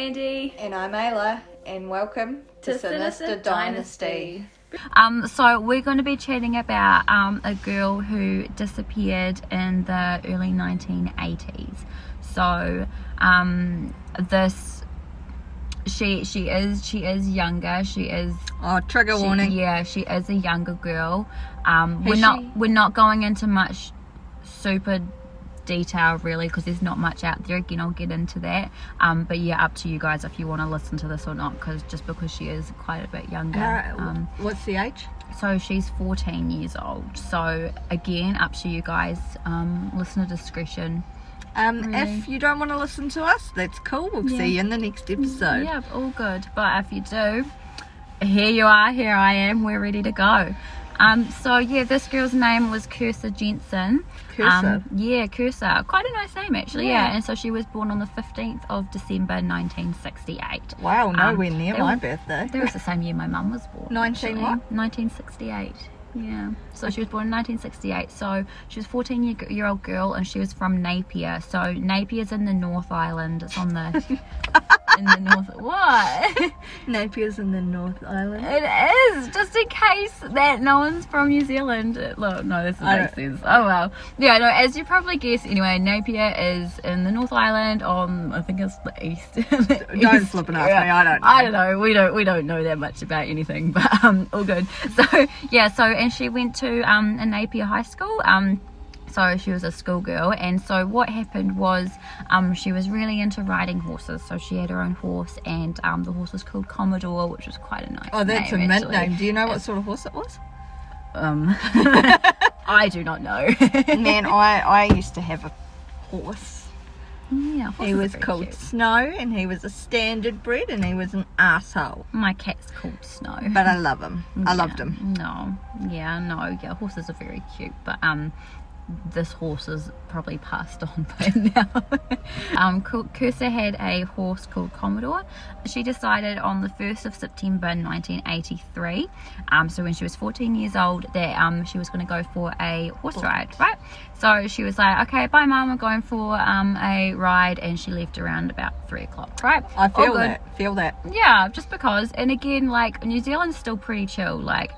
Andi. And I'm Ayla, and welcome to Sinister Dynasty. So we're going to be chatting about a girl who disappeared in the early 1980s. So she is younger. She is trigger warning. Yeah, she is a younger girl. We're not going into much super detail really because there's not much out there. Again, I'll get into that, but yeah, up to you guys if you want to listen to this or not, because she is quite a bit younger. What's the age? So she's 14 years old. So again, up to you guys. Listener discretion. Really. If you don't want to listen to us, that's cool. We'll see you in the next episode. Yeah, all good. But if you do, here I am, we're ready to go. So yeah, this girl's name was Kirsa Jensen. Kirsa? Yeah, Kirsa. Quite a nice name actually, yeah. And so she was born on the 15th of December 1968. Wow, nowhere near my birthday. That was the same year my mum was born. 1968. Yeah. So she was born in 1968. So she was a 14-year-old girl, and she was from Napier. So Napier's in the North Island. It's on the... in the north. What? Napier's in the North Island. It is, just in case that no one's from New Zealand. Look, no, this makes sense. Oh well. Yeah, no, as you probably guessed anyway, Napier is in the North Island on, I think it's the east. Don't flip it off me, I don't know. We don't know that much about anything, but all good. So yeah, and she went to a Napier high school. So she was a schoolgirl, and so what happened was she was really into riding horses. So she had her own horse, and the horse was called Commodore, which was quite a nice name. Oh, that's a mint name. Do you know what sort of horse it was? I do not know. Man, I used to have a horse. Yeah, he was called cute. Snow, and he was a standard bred, and he was an arsehole. My cat's called Snow. But I love him. I loved him. Yeah, horses are very cute, but this horse is probably passed on by now. Kirsa had a horse called Commodore. She decided on the 1st of September 1983, so when she was 14 years old, that she was going to go for a horse ride, right? So she was like, okay, bye mum, I'm going for a ride, and she left around about 3 o'clock, right? I feel that. Yeah, just because, and again, like, New Zealand's still pretty chill, like,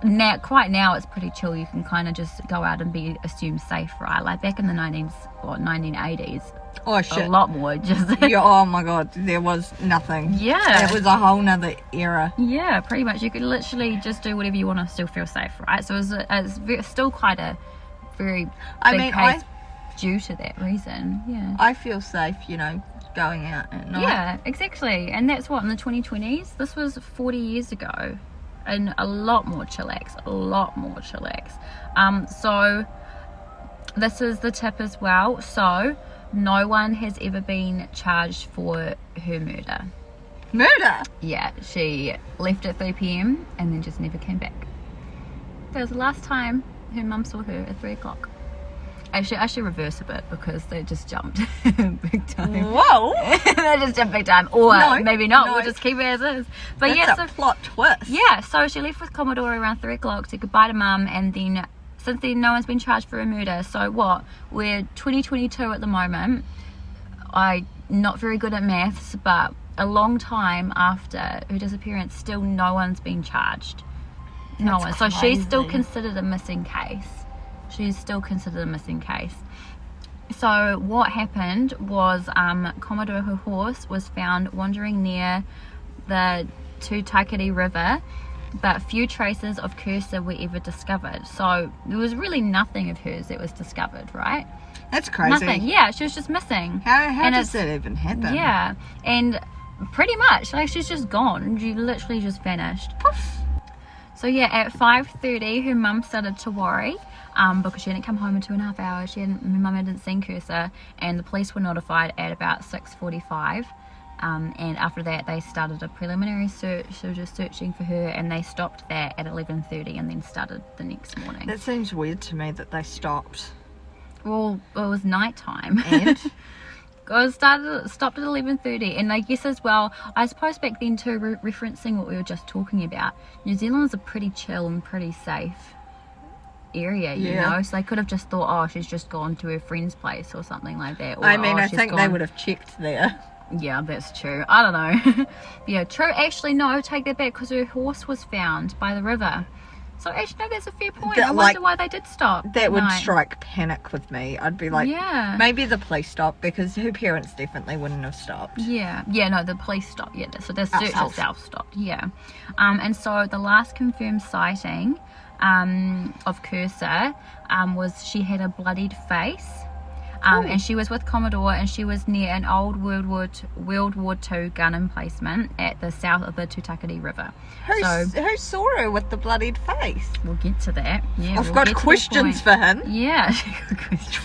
now it's pretty chill. You can kind of just go out and be assumed safe, right? Like back in the 1980s. Oh shit, a lot more. Just oh my god, there was nothing. Yeah, it was a whole nother era. Yeah, pretty much. You could literally just do whatever you want to still feel safe, right? So it's still quite a very big case due to that reason. Yeah, I feel safe, going out at night. Yeah, exactly. And that's what, in the 2020s. This was 40 years ago. And a lot more chillax. So this is the tip as well. So no one has ever been charged for her murder. Murder? Yeah, she left at 3 p.m. and then just never came back. That was the last time her mum saw her at 3 o'clock. Actually, I should reverse a bit because they just jumped big time. Whoa! They just jumped big time. Or maybe not, we'll just keep it as is. But that's a plot twist. Yeah, so she left with Commodore around 3 o'clock, said goodbye to mum, and then since then no one's been charged for a murder. So what? We're 2022 at the moment. I'm not very good at maths, but a long time after her disappearance, still no one's been charged. No one. So she's still considered a missing case. So what happened was Commodore, her horse, was found wandering near the Tutaikiti River, but few traces of Kirsa were ever discovered. So there was really nothing of hers that was discovered, right? That's crazy. Nothing. Yeah, she was just missing. How does that even happen? Yeah, and pretty much, like, she's just gone. She literally just vanished. Poof. So yeah, at 5:30, her mum started to worry because she hadn't come home in 2.5 hours. Her mum hadn't seen Kirsa, and the police were notified at about 6:45. And after that, they started a preliminary search, so just searching for her, and they stopped that at 11:30 and then started the next morning. That seems weird to me that they stopped. Well, it was nighttime. And? Stopped at 11:30, and I guess as well, I suppose back then too, referencing what we were just talking about, New Zealand's a pretty chill and pretty safe area, you know, so they could have just thought, oh, she's just gone to her friend's place or something like that. Or, I think they would have checked there. Yeah, that's true. I don't know. Yeah, true. Actually, no, take that back, because her horse was found by the river. So actually, no, that's a fair point. I wonder why they did stop. That would strike panic with me. I'd be like, maybe the police stopped, because her parents definitely wouldn't have stopped. Yeah, no, the police stopped. Yeah, so the search itself stopped. Yeah, and so the last confirmed sighting of Kirsa was she had a bloodied face. And she was with Commodore, and she was near an old World War II gun emplacement at the south of the Tutakati River. Who saw her with the bloodied face? We'll get to that. Yeah, I've got questions for him. Yeah, good question.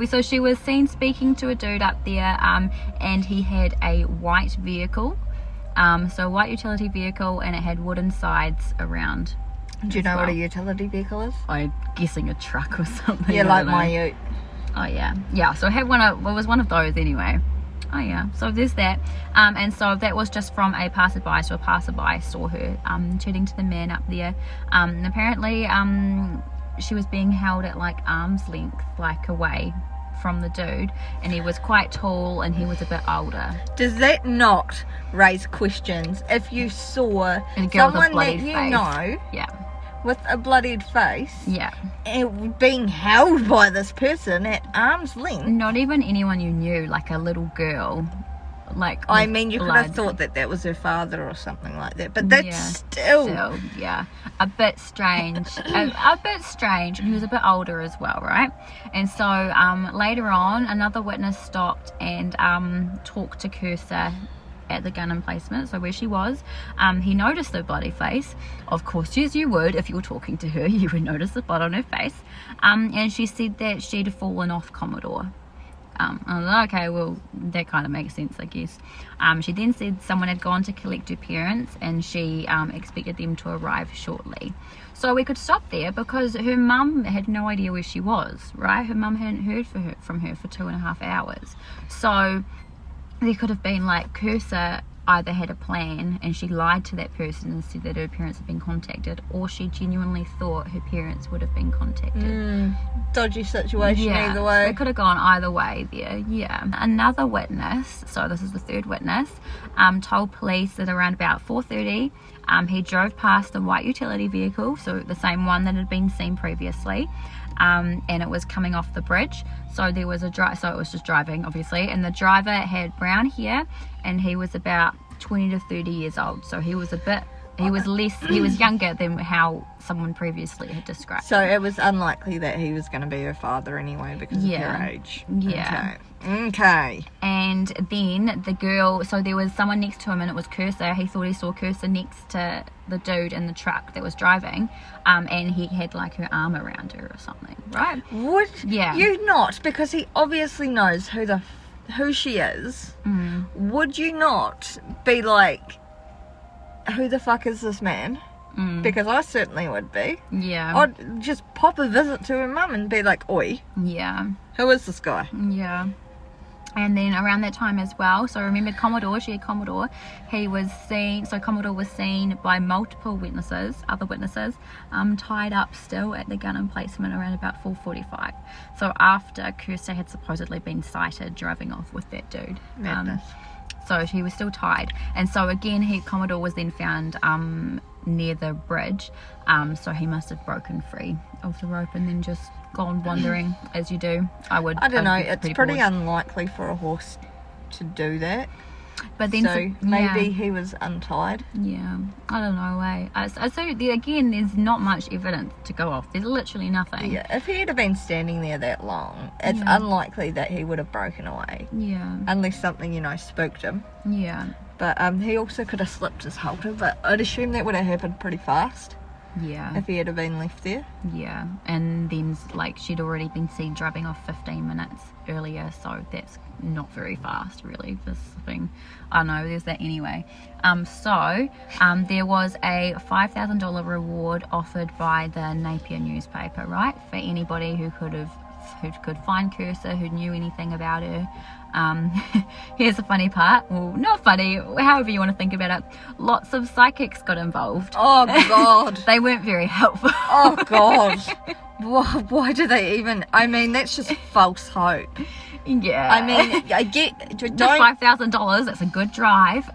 So she was seen speaking to a dude up there, and he had a white vehicle, so a white utility vehicle, and it had wooden sides around. Do you know what a utility vehicle is? I'm guessing a truck or something. Yeah, like my ute. Oh yeah, so I had it was one of those anyway. Oh yeah, so there's that, and so that was just from a passerby. So a passerby saw her chatting to the man up there, and apparently she was being held at like arm's length, like away from the dude, and he was quite tall and he was a bit older. Does that not raise questions if you saw someone that you know with a bloodied face, being held by this person at arm's length? Not even anyone you knew, like a little girl. Like, I mean, you could have thought that was her father or something like that, but that's still a bit strange. a bit strange, and he was a bit older as well, right? And so later on, another witness stopped and talked to Kirsa at the gun emplacement, so where she was. He noticed the bloody face, of course, as you would if you were talking to her. You would notice the blood on her face, and she said that she'd fallen off Commodore. I was like, okay, well, that kind of makes sense, I guess. She then said someone had gone to collect her parents, and she expected them to arrive shortly. So we could stop there, because her mum had no idea where she was, right? Her mum hadn't heard from her for 2.5 hours. So there could have been like Kirsa either had a plan and she lied to that person and said that her parents had been contacted, or she genuinely thought her parents would have been contacted. Dodgy situation either way. So it could have gone either way there. Another witness, so this is the third witness, told police that around about 4:30 he drove past the white utility vehicle, so the same one that had been seen previously, and it was coming off the bridge. So there was so it was just driving, obviously, and the driver had brown hair, and he was about 20 to 30 years old. So he was younger than how someone previously had described. So it was unlikely that he was going to be her father anyway, because of her age. Okay. And then the girl, so there was someone next to him, and it was Kirsa. He thought he saw Kirsa next to the dude in the truck that was driving, and he had like her arm around her or something, right? Would you not? Because he obviously knows who she is. Would you not be like, who the fuck is this man? Because I certainly would be. Yeah. I'd just pop a visit to her mum and be like, oi. Yeah. Who is this guy? Yeah. And then around that time as well, so remember Commodore, she had Commodore. Commodore was seen by multiple other witnesses, tied up still at the gun emplacement around about 4:45. So after Kirsa had supposedly been sighted driving off with that dude. So he was still tied. And so again, Commodore was then found near the bridge. So he must have broken free of the rope and then just gone wandering, as you do. I don't know, it's pretty unlikely for a horse to do that. But then maybe he was untied. Yeah, I don't know. So again, there's not much evidence to go off. There's literally nothing. Yeah, if he had been standing there that long, it's unlikely that he would have broken away. Yeah. Unless something, spooked him. Yeah. But he also could have slipped his halter, but I'd assume that would have happened pretty fast. Yeah. If he had been left there. Yeah. And then, she'd already been seen driving off 15 minutes earlier, so that's not very fast, really, for slipping. I know, there's that anyway. There was a $5,000 reward offered by the Napier newspaper, right, for anybody who could find Kirsa, who knew anything about her. Here's the funny part. Well, not funny, however you want to think about it. Lots of psychics got involved. Oh, God. They weren't very helpful. Oh, God. Why do they even... I mean, that's just false hope. Yeah. I mean, I get Just don't $5,000. That's a good drive.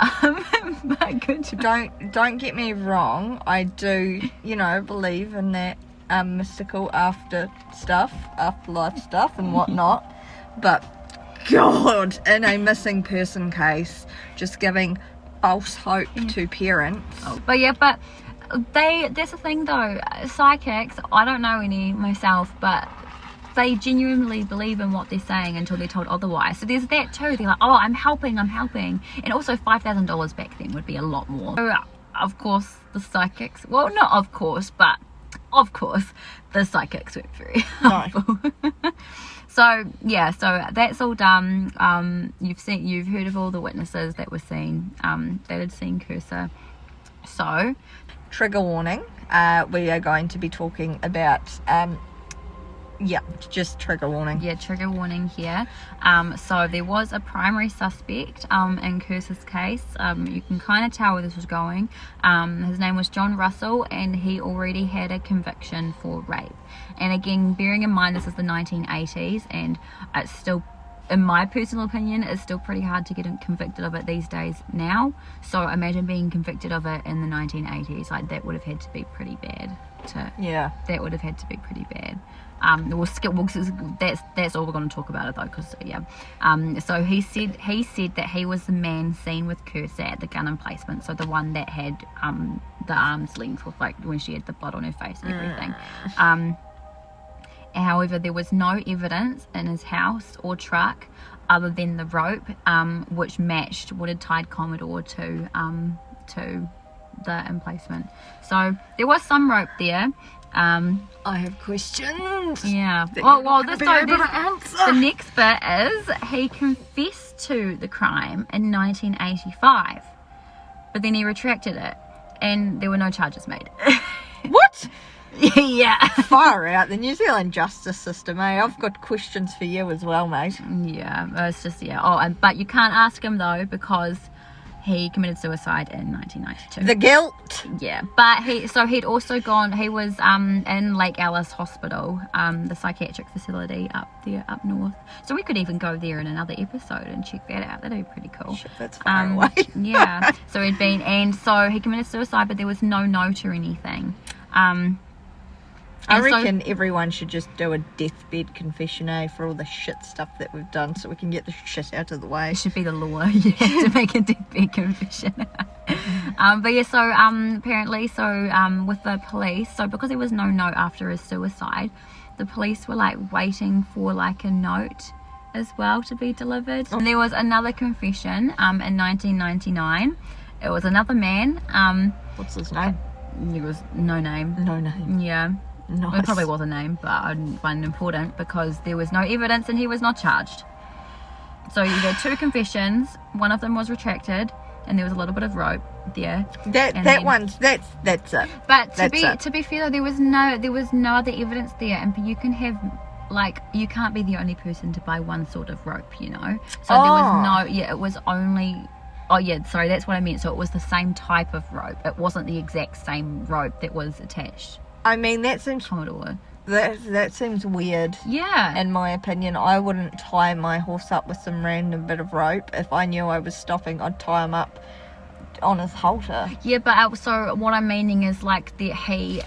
But good drive. don't get me wrong. I do, believe in that mystical afterlife stuff and whatnot. But God, in a missing person case, just giving false hope to parents. Oh, but that's the thing though. Psychics, I don't know any myself, but they genuinely believe in what they're saying until they're told otherwise. So there's that too. They're like, oh, I'm helping. And also $5,000 back then would be a lot more. So, of course, the psychics, well, not of course, but of course, the psychics weren't very helpful. So that's all done. You've heard of all the witnesses that were seen, that had seen Kirsa. So, trigger warning. We are going to be talking about just trigger warning. Yeah, trigger warning here. So there was a primary suspect in Kirsa's case. You can kind of tell where this was going. His name was John Russell, and he already had a conviction for rape. And again, bearing in mind this is the 1980s, and it's still, in my personal opinion, it's still pretty hard to get convicted of it these days now. So imagine being convicted of it in the 1980s. Like, that would have had to be pretty bad. That would have had to be pretty bad. That's all we're going to talk about it though, because so he said that he was the man seen with Kirsa at the gun emplacement, so the one that had the arm's length with, like, when she had the blood on her face and everything. However, there was no evidence in his house or truck other than the rope, which matched what had tied Commodore to the emplacement. So there was some rope there. I have questions. Yeah. The next bit is he confessed to the crime in 1985, but then he retracted it, and there were no charges made. What? Yeah. Far out. The New Zealand justice system, eh? I've got questions for you as well, mate. Yeah, it's just, but you can't ask him though, because he committed suicide in 1992. The guilt. Yeah, but he was in Lake Alice Hospital, the psychiatric facility up north. So we could even go there in another episode and check that out. That'd be pretty cool. Shit, that's far away. Yeah. So he committed suicide, but there was no note or anything. I reckon everyone should just do a deathbed confession, for all the shit stuff that we've done, so we can get the shit out of the way. It should be the law. You have to make a deathbed confession. Apparently, with the police, so because there was no note after his suicide, the police were like waiting for like a note as well to be delivered. And there was another confession in 1999. It was another man. What's his name? There was no name. No name. Yeah. Nice. It probably was a name, but I didn't find it important because there was no evidence and he was not charged. So you had two confessions. One of them was retracted, and there was a little bit of rope there. That's it. But to be fair, there was no other evidence there, and you can have, like, you can't be the only person to buy one sort of rope, So there was it was only. Oh yeah, sorry, that's what I meant. So it was the same type of rope. It wasn't the exact same rope that was attached. I mean, that seems Commodore. That seems weird. Yeah. In my opinion, I wouldn't tie my horse up with some random bit of rope. If I knew I was stopping, I'd tie him up on his halter. Yeah, but so what I'm meaning is like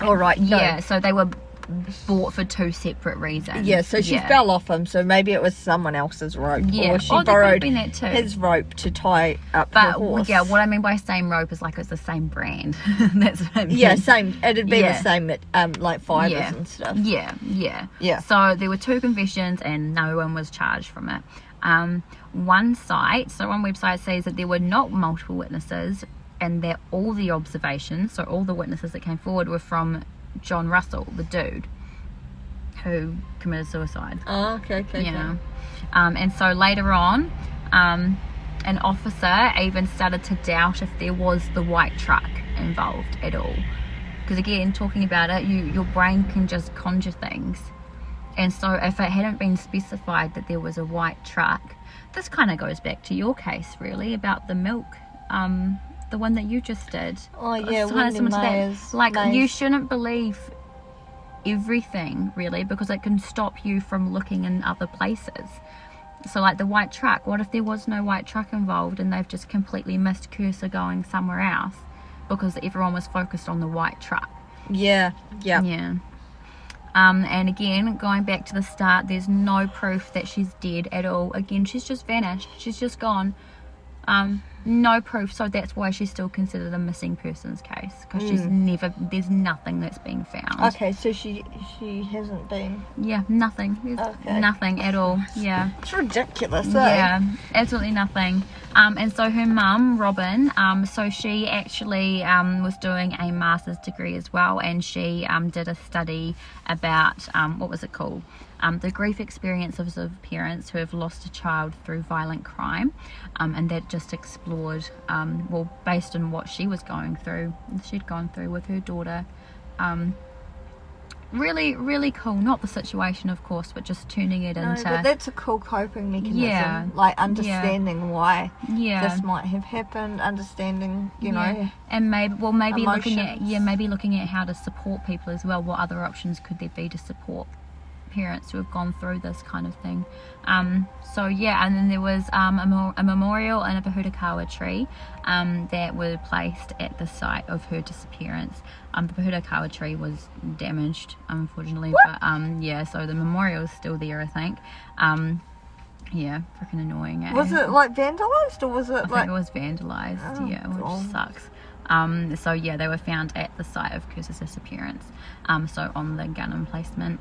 All right. No. Yeah, so they were bought for two separate reasons. Yeah, so she fell off him, so maybe it was someone else's rope. Yeah, or she borrowed that too. his rope to tie up her horse. Yeah, what I mean by same rope is like it's the same brand. That's what I mean. Yeah, same. It'd be the same, like fibres and stuff. Yeah. So there were two confessions and no one was charged from it. One website says that there were not multiple witnesses and that all the observations, so all the witnesses that came forward were from John Russell, the dude who committed suicide. Oh, okay. Yeah. And so later on, an officer even started to doubt if there was the white truck involved at all. Because again, talking about it, your brain can just conjure things. And so if it hadn't been specified that there was a white truck, this kind of goes back to your case, really, about the milk. The one that you just did. Oh yeah, you shouldn't believe everything really, because it can stop you from looking in other places. So like the white truck, what if there was no white truck involved and they've just completely missed Kirsa going somewhere else because everyone was focused on the white truck? Yeah. And again, going back to the start, there's no proof that she's dead at all. Again, she's just vanished. She's just gone. No proof, so that's why she's still considered a missing persons case, because there's nothing that's been found. Okay, so she hasn't been. Yeah, nothing. There's nothing at all. Yeah. It's ridiculous. Yeah, absolutely nothing. And so her mum, Robin, so she actually was doing a master's degree as well, and she did a study about what was it called? The grief experience of parents who have lost a child through violent crime, and that just explored, well, based on what she was going through, she'd gone through with her daughter. Really, really cool. Not the situation, of course, but just tuning it into. But that's a cool coping mechanism. Yeah. Like understanding why Yeah. this might have happened, understanding, you know. And maybe looking at emotions. looking at how to support people as well. What other options could there be to support parents who have gone through this kind of thing? So yeah, and then there was a memorial and a Pahutakawa tree that were placed at the site of her disappearance. The Pahutakawa tree was damaged, unfortunately. What? But yeah, so the memorial is still there, I think. Yeah, freaking annoying. Eh? Was it like vandalised, or was it I like? think it was vandalised. Oh, yeah, God. which sucks. So yeah, they were found at the site of Kirsa's disappearance, so on the gun emplacement.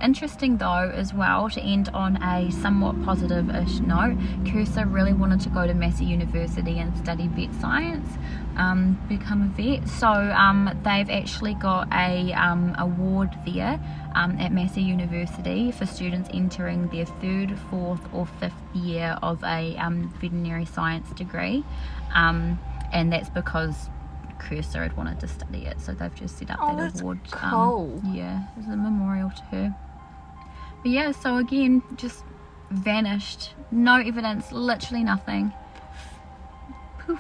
Interesting though as well, to end on a somewhat positive-ish note, Kirsa really wanted to go to Massey University and study vet science, become a vet. So they've actually got a award there at Massey University for students entering their 3rd, 4th or 5th year of a veterinary science degree. And that's because Kirsa had wanted to study it, so they've just set up that that's award. cool. Yeah, as a memorial to her. But yeah, so again, just vanished, no evidence, literally nothing. Poof.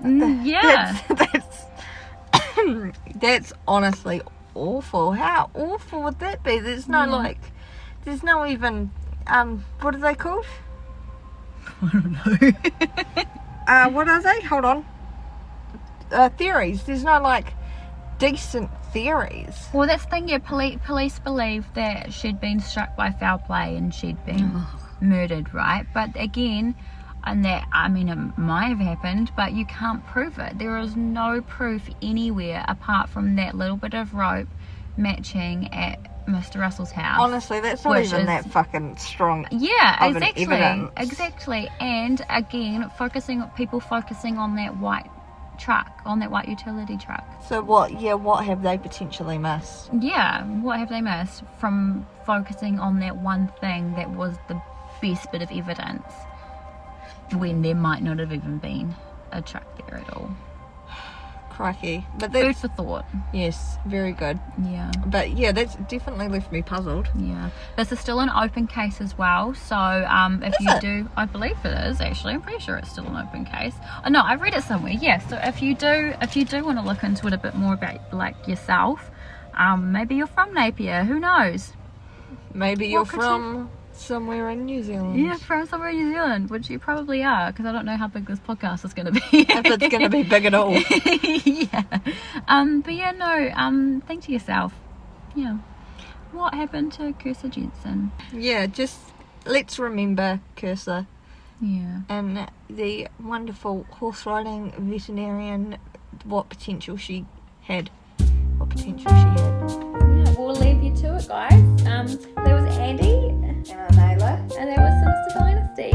Yeah, That's honestly awful. How awful would that be? There's no there's no even what are they called? I don't know. What are they? Hold on. Theories. There's no like decent theories. Well, that's the thing. Yeah, police believe that she'd been struck by foul play and she'd been murdered, right? But again, and that, I mean, it might have happened, but you can't prove it. There is no proof anywhere apart from that little bit of rope matching at Mr. Russell's house. Honestly, that's not even that fucking strong. Yeah, of an evidence. exactly. And again, people focusing on that white truck, on that white utility truck. So what? Yeah, what have they potentially missed? Yeah, what have they missed from focusing on that one thing that was the best bit of evidence, when there might not have even been a truck there at all? Crikey. But Food that's, for thought. yes, very good. Yeah. But yeah, that's definitely left me puzzled. Yeah. This is still an open case as well. So if you do, I believe it is actually. I'm pretty sure it's still an open case. Oh no, I read it somewhere. Yeah. So if you do want to look into it a bit more about like yourself, maybe you're from Napier. Who knows? Maybe you're from somewhere in New Zealand. Yeah, from somewhere in New Zealand, which you probably are, because I don't know how big this podcast is going to be. If it's going to be big at all. Yeah. But yeah, no, think to yourself, yeah, what happened to Kirsa Jensen? Yeah, just let's remember Kirsa. Yeah. And the wonderful horse riding veterinarian, what potential she had. Yeah, we'll leave you to it, guys. There was Andi. And I'm Ayla. And that was Sinister Dynasty.